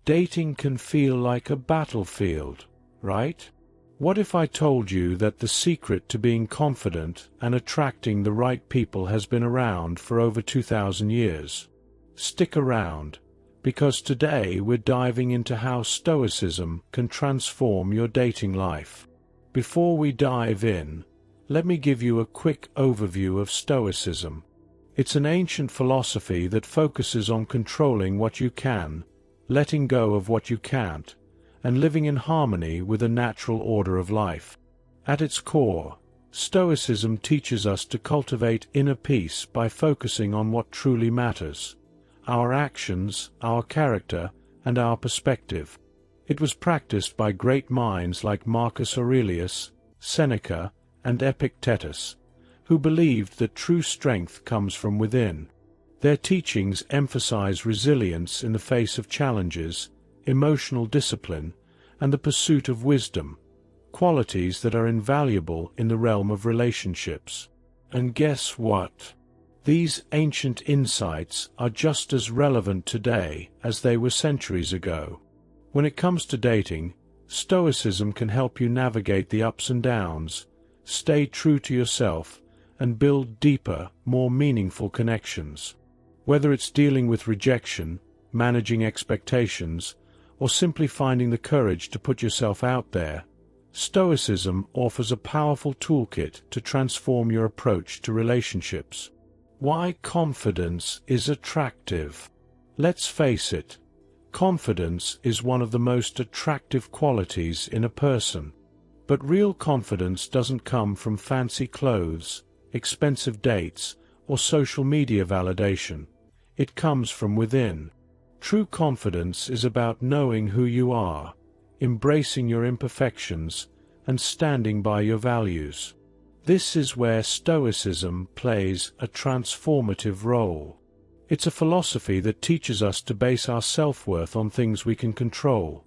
Dating can feel like a battlefield, right? What if I told you that the secret to being confident and attracting the right people has been around for over 2,000 years? Stick around, because today we're diving into how Stoicism can transform your dating life. Before we dive in, let me give you a quick overview of Stoicism. It's an ancient philosophy that focuses on controlling what you can, letting go of what you can't, and living in harmony with a natural order of life. At its core, Stoicism teaches us to cultivate inner peace by focusing on what truly matters: our actions, our character, and our perspective. It was practiced by great minds like Marcus Aurelius, Seneca, and Epictetus, who believed that true strength comes from within. Their teachings emphasize resilience in the face of challenges, emotional discipline, and the pursuit of wisdom, qualities that are invaluable in the realm of relationships. And guess what? These ancient insights are just as relevant today as they were centuries ago. When it comes to dating, Stoicism can help you navigate the ups and downs, stay true to yourself, and build deeper, more meaningful connections. Whether it's dealing with rejection, managing expectations, or simply finding the courage to put yourself out there, Stoicism offers a powerful toolkit to transform your approach to relationships. Why confidence is attractive? Let's face it, confidence is one of the most attractive qualities in a person. But real confidence doesn't come from fancy clothes, expensive dates, or social media validation. It comes from within. True confidence is about knowing who you are, embracing your imperfections, and standing by your values. This is where Stoicism plays a transformative role. It's a philosophy that teaches us to base our self-worth on things we can control: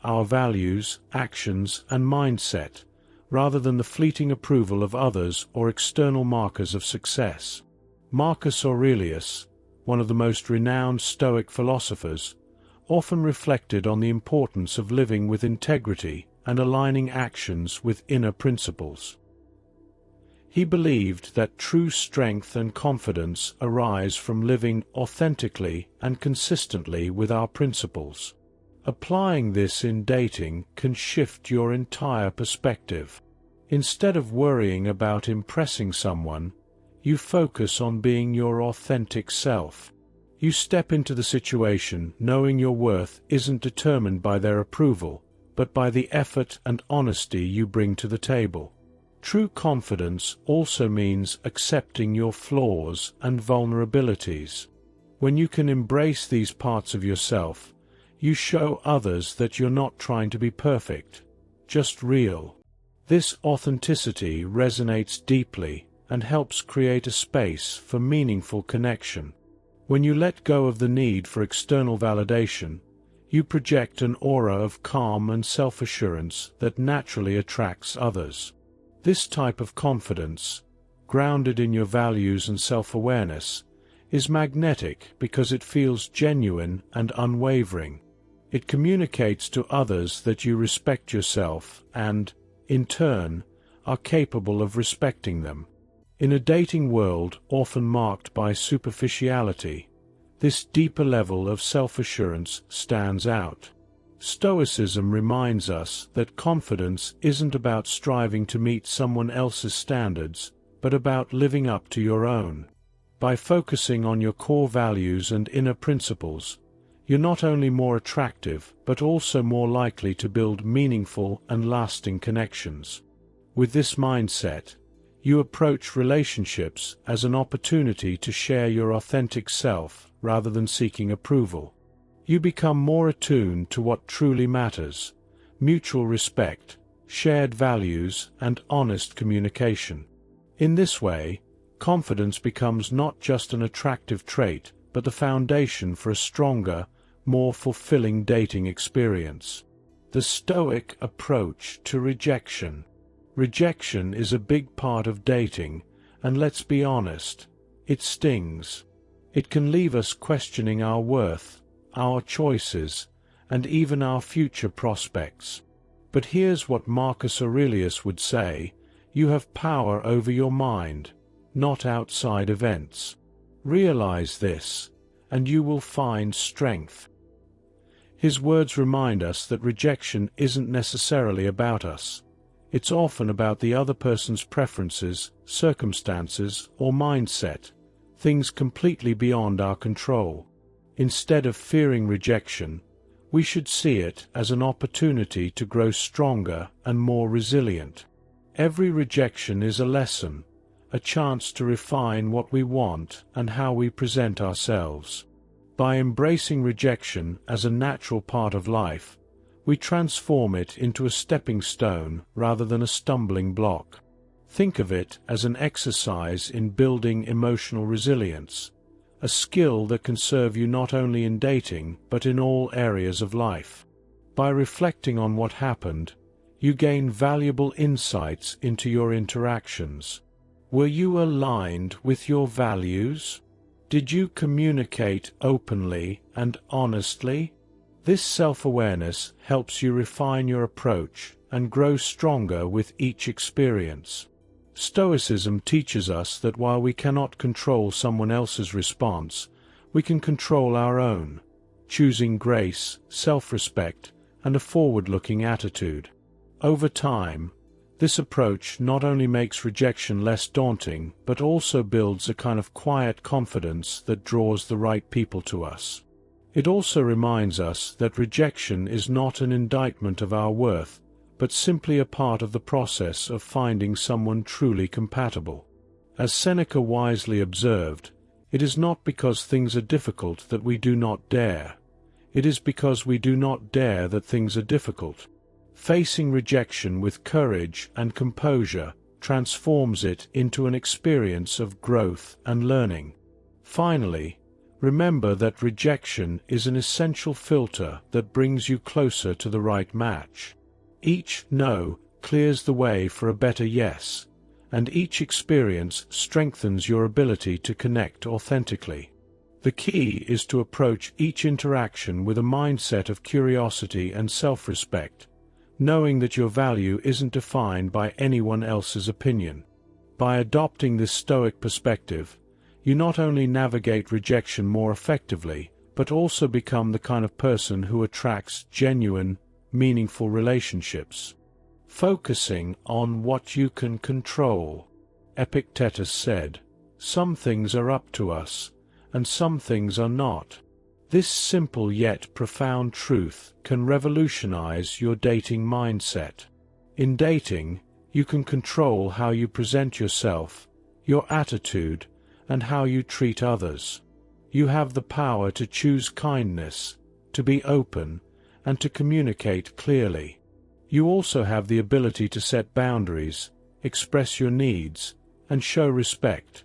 our values, actions, and mindset, rather than the fleeting approval of others or external markers of success. Marcus Aurelius, one of the most renowned Stoic philosophers, often reflected on the importance of living with integrity and aligning actions with inner principles. He believed that true strength and confidence arise from living authentically and consistently with our principles. Applying this in dating can shift your entire perspective. Instead of worrying about impressing someone, you focus on being your authentic self. You step into the situation knowing your worth isn't determined by their approval, but by the effort and honesty you bring to the table. True confidence also means accepting your flaws and vulnerabilities. When you can embrace these parts of yourself, you show others that you're not trying to be perfect, just real. This authenticity resonates deeply and helps create a space for meaningful connection. When you let go of the need for external validation, you project an aura of calm and self-assurance that naturally attracts others. This type of confidence, grounded in your values and self-awareness, is magnetic because it feels genuine and unwavering. It communicates to others that you respect yourself and, in turn, are capable of respecting them. In a dating world often marked by superficiality, this deeper level of self-assurance stands out. Stoicism reminds us that confidence isn't about striving to meet someone else's standards, but about living up to your own. By focusing on your core values and inner principles, you're not only more attractive, but also more likely to build meaningful and lasting connections. With this mindset, you approach relationships as an opportunity to share your authentic self rather than seeking approval. You become more attuned to what truly matters: mutual respect, shared values, and honest communication. In this way, confidence becomes not just an attractive trait, but the foundation for a stronger, more fulfilling dating experience. The Stoic approach to rejection. Rejection is a big part of dating, and let's be honest, it stings. It can leave us questioning our worth, our choices, and even our future prospects. But here's what Marcus Aurelius would say: you have power over your mind, not outside events. Realize this, and you will find strength. His words remind us that rejection isn't necessarily about us. It's often about the other person's preferences, circumstances, or mindset, things completely beyond our control. Instead of fearing rejection, we should see it as an opportunity to grow stronger and more resilient. Every rejection is a lesson, a chance to refine what we want and how we present ourselves. By embracing rejection as a natural part of life, we transform it into a stepping stone rather than a stumbling block. Think of it as an exercise in building emotional resilience, a skill that can serve you not only in dating but in all areas of life. By reflecting on what happened, you gain valuable insights into your interactions. Were you aligned with your values? Did you communicate openly and honestly? This self-awareness helps you refine your approach and grow stronger with each experience. Stoicism teaches us that while we cannot control someone else's response, we can control our own, choosing grace, self-respect, and a forward-looking attitude. Over time, this approach not only makes rejection less daunting, but also builds a kind of quiet confidence that draws the right people to us. It also reminds us that rejection is not an indictment of our worth, but simply a part of the process of finding someone truly compatible. As Seneca wisely observed, it is not because things are difficult that we do not dare. It is because we do not dare that things are difficult. Facing rejection with courage and composure transforms it into an experience of growth and learning. Finally, remember that rejection is an essential filter that brings you closer to the right match. Each no clears the way for a better yes, and each experience strengthens your ability to connect authentically. The key is to approach each interaction with a mindset of curiosity and self-respect, knowing that your value isn't defined by anyone else's opinion. By adopting this Stoic perspective, you not only navigate rejection more effectively, but also become the kind of person who attracts genuine, meaningful relationships. Focusing on what you can control. Epictetus said, "Some things are up to us, and some things are not." This simple yet profound truth can revolutionize your dating mindset. In dating, you can control how you present yourself, your attitude, and how you treat others. You have the power to choose kindness, to be open, and to communicate clearly. You also have the ability to set boundaries, express your needs, and show respect,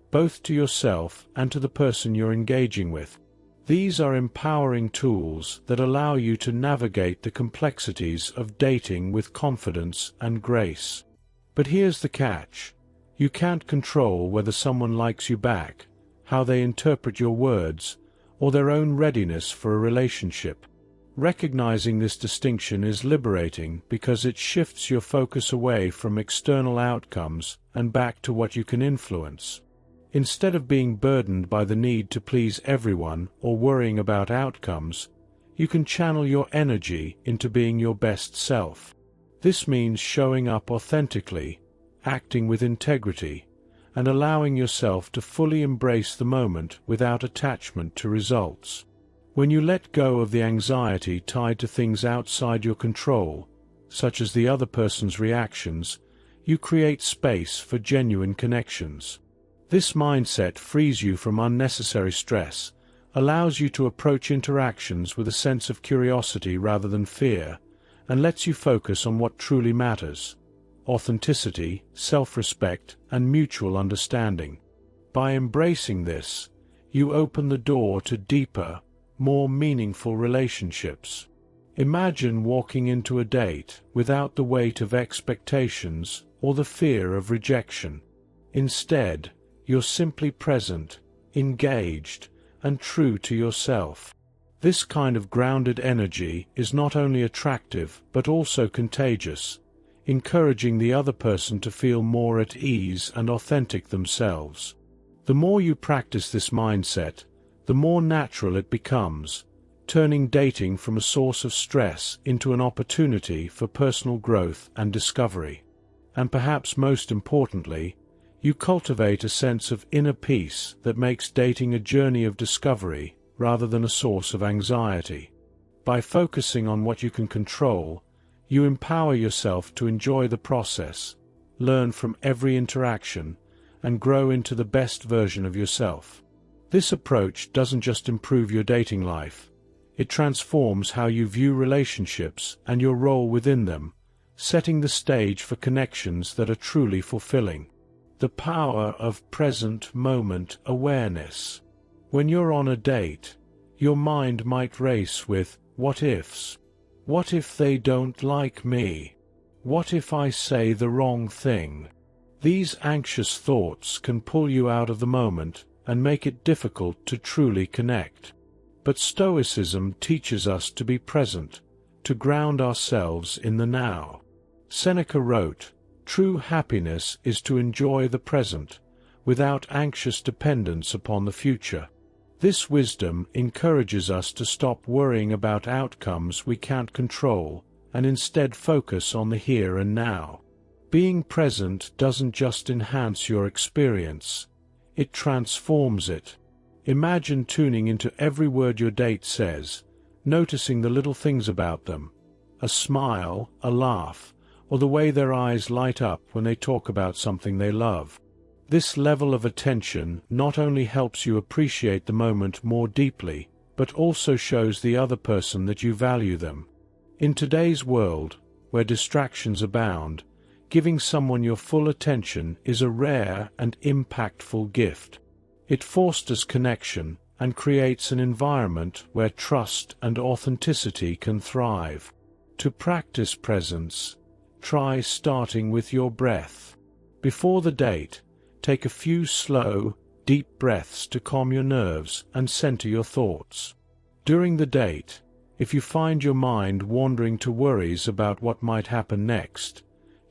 both to yourself and to the person you're engaging with. These are empowering tools that allow you to navigate the complexities of dating with confidence and grace. But here's the catch: you can't control whether someone likes you back, how they interpret your words, or their own readiness for a relationship. Recognizing this distinction is liberating because it shifts your focus away from external outcomes and back to what you can influence. Instead of being burdened by the need to please everyone or worrying about outcomes, you can channel your energy into being your best self. This means showing up authentically, acting with integrity, and allowing yourself to fully embrace the moment without attachment to results. When you let go of the anxiety tied to things outside your control, such as the other person's reactions, you create space for genuine connections. This mindset frees you from unnecessary stress, allows you to approach interactions with a sense of curiosity rather than fear, and lets you focus on what truly matters: authenticity, self-respect, and mutual understanding. By embracing this, you open the door to deeper, more meaningful relationships. Imagine walking into a date without the weight of expectations or the fear of rejection. Instead, you're simply present, engaged, and true to yourself. This kind of grounded energy is not only attractive but also contagious, encouraging the other person to feel more at ease and authentic themselves. The more you practice this mindset, the more natural it becomes, turning dating from a source of stress into an opportunity for personal growth and discovery. And perhaps most importantly, you cultivate a sense of inner peace that makes dating a journey of discovery rather than a source of anxiety. By focusing on what you can control, you empower yourself to enjoy the process, learn from every interaction, and grow into the best version of yourself. This approach doesn't just improve your dating life, it transforms how you view relationships and your role within them, setting the stage for connections that are truly fulfilling. The power of present moment awareness. When you're on a date, your mind might race with what ifs. What if they don't like me? What if I say the wrong thing? These anxious thoughts can pull you out of the moment and make it difficult to truly connect. But Stoicism teaches us to be present, to ground ourselves in the now. Seneca wrote, "True happiness is to enjoy the present, without anxious dependence upon the future." This wisdom encourages us to stop worrying about outcomes we can't control, and instead focus on the here and now. Being present doesn't just enhance your experience, it transforms it. Imagine tuning into every word your date says, noticing the little things about them, a smile, a laugh, or the way their eyes light up when they talk about something they love. This level of attention not only helps you appreciate the moment more deeply, but also shows the other person that you value them. In today's world, where distractions abound, giving someone your full attention is a rare and impactful gift. It fosters connection and creates an environment where trust and authenticity can thrive. To practice presence, try starting with your breath. Before the date, take a few slow, deep breaths to calm your nerves and center your thoughts. During the date, if you find your mind wandering to worries about what might happen next,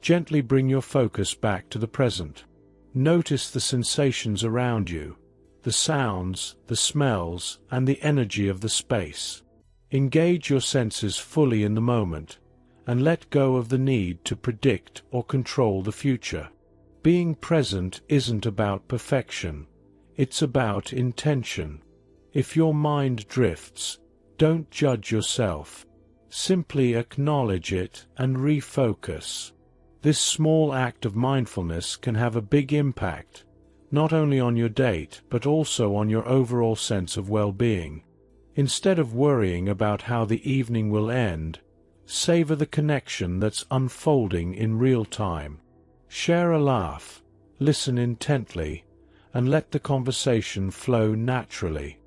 gently bring your focus back to the present. Notice the sensations around you, the sounds, the smells, and the energy of the space. Engage your senses fully in the moment, and let go of the need to predict or control the future. Being present isn't about perfection, it's about intention. If your mind drifts, don't judge yourself. Simply acknowledge it and refocus. This small act of mindfulness can have a big impact, not only on your date but also on your overall sense of well-being. Instead of worrying about how the evening will end, savor the connection that's unfolding in real time. Share a laugh, listen intently, and let the conversation flow naturally.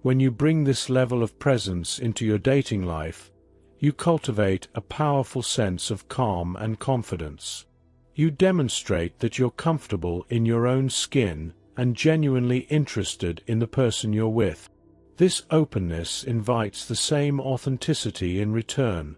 When you bring this level of presence into your dating life, you cultivate a powerful sense of calm and confidence. You demonstrate that you're comfortable in your own skin and genuinely interested in the person you're with. This openness invites the same authenticity in return,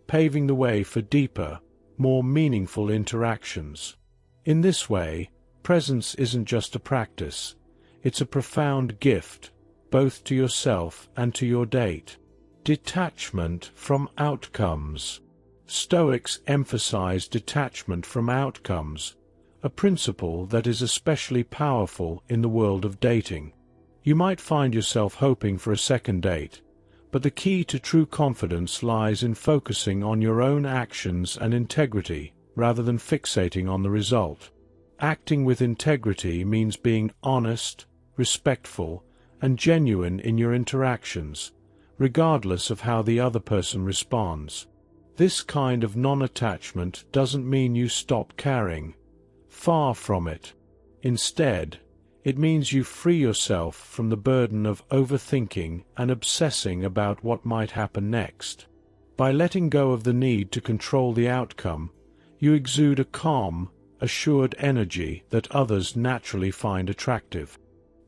paving the way for deeper, more meaningful interactions. In this way, presence isn't just a practice, it's a profound gift, both to yourself and to your date. Detachment from outcomes. Stoics emphasize detachment from outcomes, a principle that is especially powerful in the world of dating. You might find yourself hoping for a second date, but the key to true confidence lies in focusing on your own actions and integrity rather than fixating on the result. Acting with integrity means being honest, respectful, and genuine in your interactions, regardless of how the other person responds. This kind of non-attachment doesn't mean you stop caring. Far from it. Instead, it means you free yourself from the burden of overthinking and obsessing about what might happen next. By letting go of the need to control the outcome, you exude a calm, assured energy that others naturally find attractive.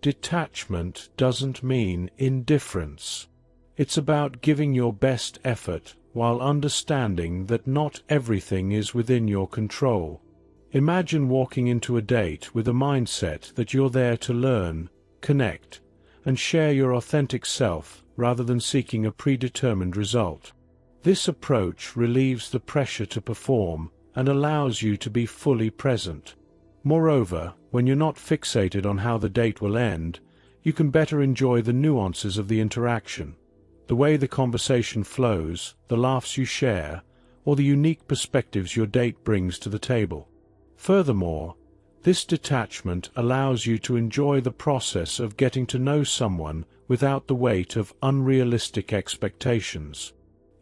Detachment doesn't mean indifference. It's about giving your best effort while understanding that not everything is within your control. Imagine walking into a date with a mindset that you're there to learn, connect, and share your authentic self rather than seeking a predetermined result. This approach relieves the pressure to perform and allows you to be fully present. Moreover, when you're not fixated on how the date will end, you can better enjoy the nuances of the interaction, the way the conversation flows, the laughs you share, or the unique perspectives your date brings to the table. Furthermore, this detachment allows you to enjoy the process of getting to know someone without the weight of unrealistic expectations.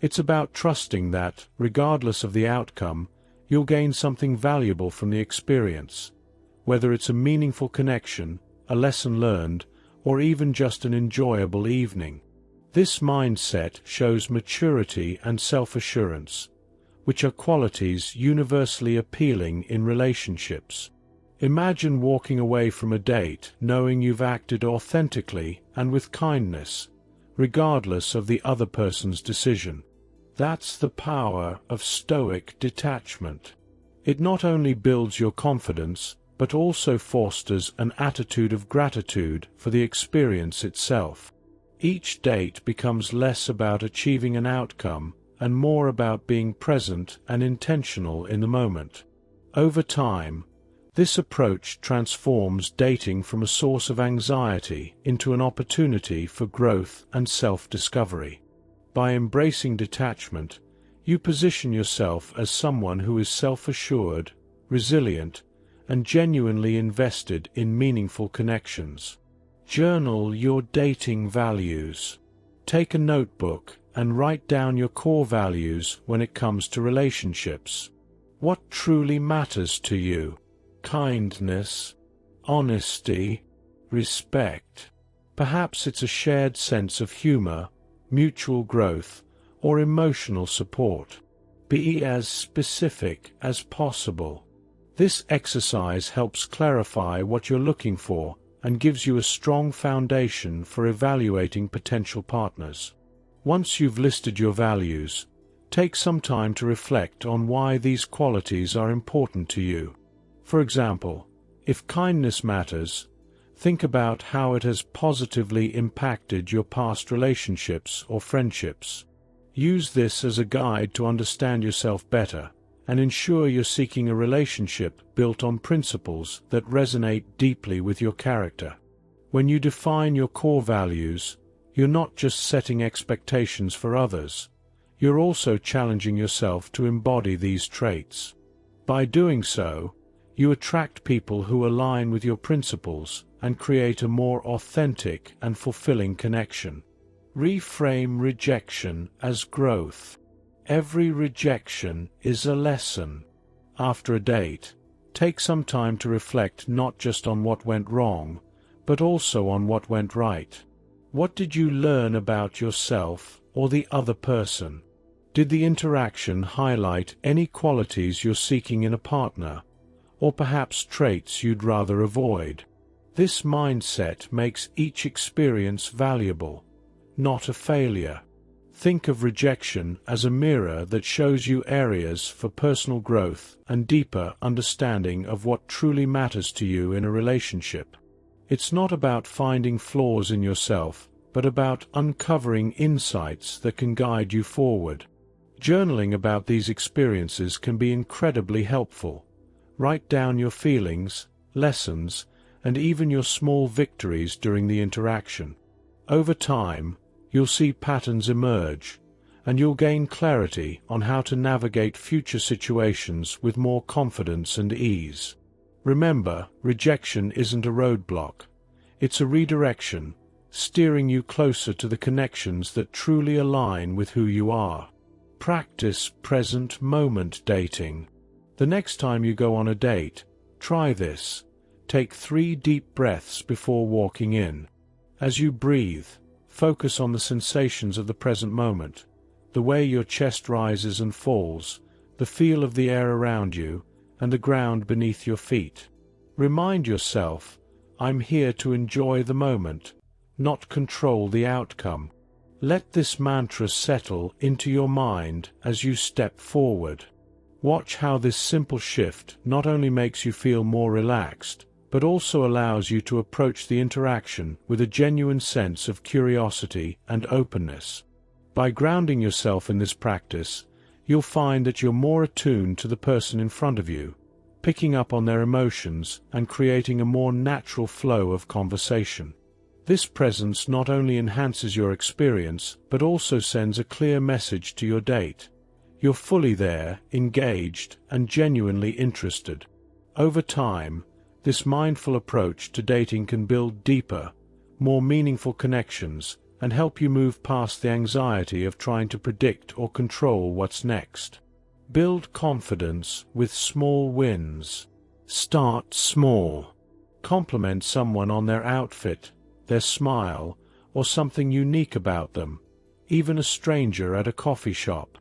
It's about trusting that, regardless of the outcome, you'll gain something valuable from the experience, whether it's a meaningful connection, a lesson learned, or even just an enjoyable evening. This mindset shows maturity and self-assurance, which are qualities universally appealing in relationships. Imagine walking away from a date knowing you've acted authentically and with kindness, regardless of the other person's decision. That's the power of Stoic detachment. It not only builds your confidence, but also fosters an attitude of gratitude for the experience itself. Each date becomes less about achieving an outcome and more about being present and intentional in the moment. Over time, this approach transforms dating from a source of anxiety into an opportunity for growth and self-discovery. By embracing detachment, you position yourself as someone who is self-assured, resilient, and genuinely invested in meaningful connections. Journal your dating values. Take a notebook and write down your core values when it comes to relationships. What truly matters to you? Kindness, honesty, respect. Perhaps it's a shared sense of humor, mutual growth, or emotional support. Be as specific as possible. This exercise helps clarify what you're looking for and gives you a strong foundation for evaluating potential partners. Once you've listed your values, take some time to reflect on why these qualities are important to you. For example, if kindness matters, think about how it has positively impacted your past relationships or friendships. Use this as a guide to understand yourself better and ensure you're seeking a relationship built on principles that resonate deeply with your character. When you define your core values, you're not just setting expectations for others, you're also challenging yourself to embody these traits. By doing so, you attract people who align with your principles and create a more authentic and fulfilling connection. Reframe rejection as growth. Every rejection is a lesson. After a date, take some time to reflect not just on what went wrong, but also on what went right. What did you learn about yourself or the other person? Did the interaction highlight any qualities you're seeking in a partner, or perhaps traits you'd rather avoid? This mindset makes each experience valuable, not a failure. Think of rejection as a mirror that shows you areas for personal growth and deeper understanding of what truly matters to you in a relationship. It's not about finding flaws in yourself, but about uncovering insights that can guide you forward. Journaling about these experiences can be incredibly helpful. Write down your feelings, lessons, and even your small victories during the interaction. Over time, you'll see patterns emerge, and you'll gain clarity on how to navigate future situations with more confidence and ease. Remember, rejection isn't a roadblock. It's a redirection, steering you closer to the connections that truly align with who you are. Practice present moment dating. The next time you go on a date, try this. Take 3 deep breaths before walking in. As you breathe, focus on the sensations of the present moment, the way your chest rises and falls, the feel of the air around you, and the ground beneath your feet. Remind yourself, I'm here to enjoy the moment, not control the outcome. Let this mantra settle into your mind as you step forward. Watch how this simple shift not only makes you feel more relaxed, but also allows you to approach the interaction with a genuine sense of curiosity and openness. By grounding yourself in this practice, you'll find that you're more attuned to the person in front of you, picking up on their emotions and creating a more natural flow of conversation. This presence not only enhances your experience, but also sends a clear message to your date. You're fully there, engaged, and genuinely interested. Over time, this mindful approach to dating can build deeper, more meaningful connections and help you move past the anxiety of trying to predict or control what's next. Build confidence with small wins. Start small. Compliment someone on their outfit, their smile, or something unique about them, even a stranger at a coffee shop.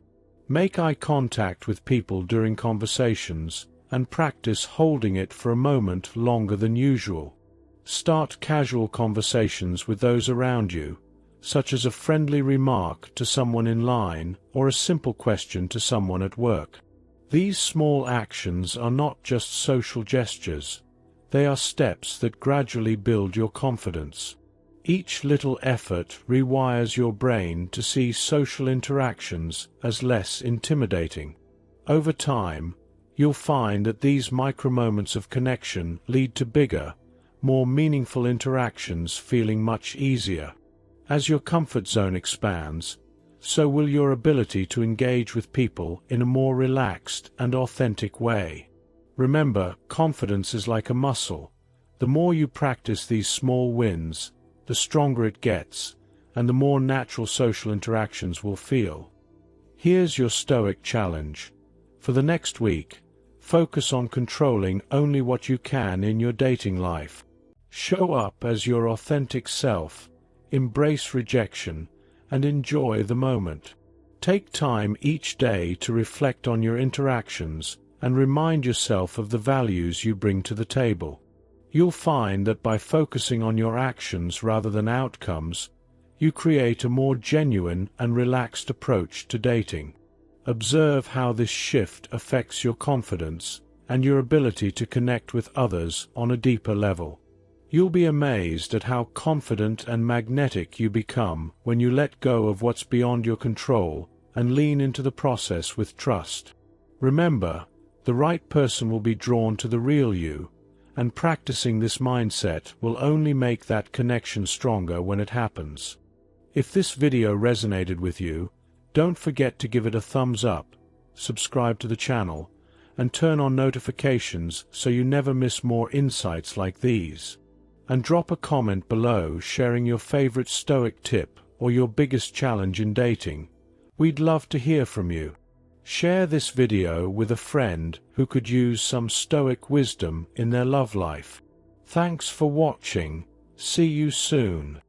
Make eye contact with people during conversations, and practice holding it for a moment longer than usual. Start casual conversations with those around you, such as a friendly remark to someone in line or a simple question to someone at work. These small actions are not just social gestures, they are steps that gradually build your confidence. Each little effort rewires your brain to see social interactions as less intimidating. Over time, you'll find that these micro-moments of connection lead to bigger, more meaningful interactions feeling much easier. As your comfort zone expands, so will your ability to engage with people in a more relaxed and authentic way. Remember, confidence is like a muscle. The more you practice these small wins, the stronger it gets, and the more natural social interactions will feel. Here's your Stoic challenge. For the next week, focus on controlling only what you can in your dating life. Show up as your authentic self, embrace rejection, and enjoy the moment. Take time each day to reflect on your interactions and remind yourself of the values you bring to the table. You'll find that by focusing on your actions rather than outcomes, you create a more genuine and relaxed approach to dating. Observe how this shift affects your confidence and your ability to connect with others on a deeper level. You'll be amazed at how confident and magnetic you become when you let go of what's beyond your control and lean into the process with trust. Remember, the right person will be drawn to the real you, and practicing this mindset will only make that connection stronger when it happens. If this video resonated with you, don't forget to give it a thumbs up, subscribe to the channel, and turn on notifications so you never miss more insights like these. And drop a comment below sharing your favorite Stoic tip or your biggest challenge in dating. We'd love to hear from you. Share this video with a friend who could use some Stoic wisdom in their love life. Thanks for watching. See you soon.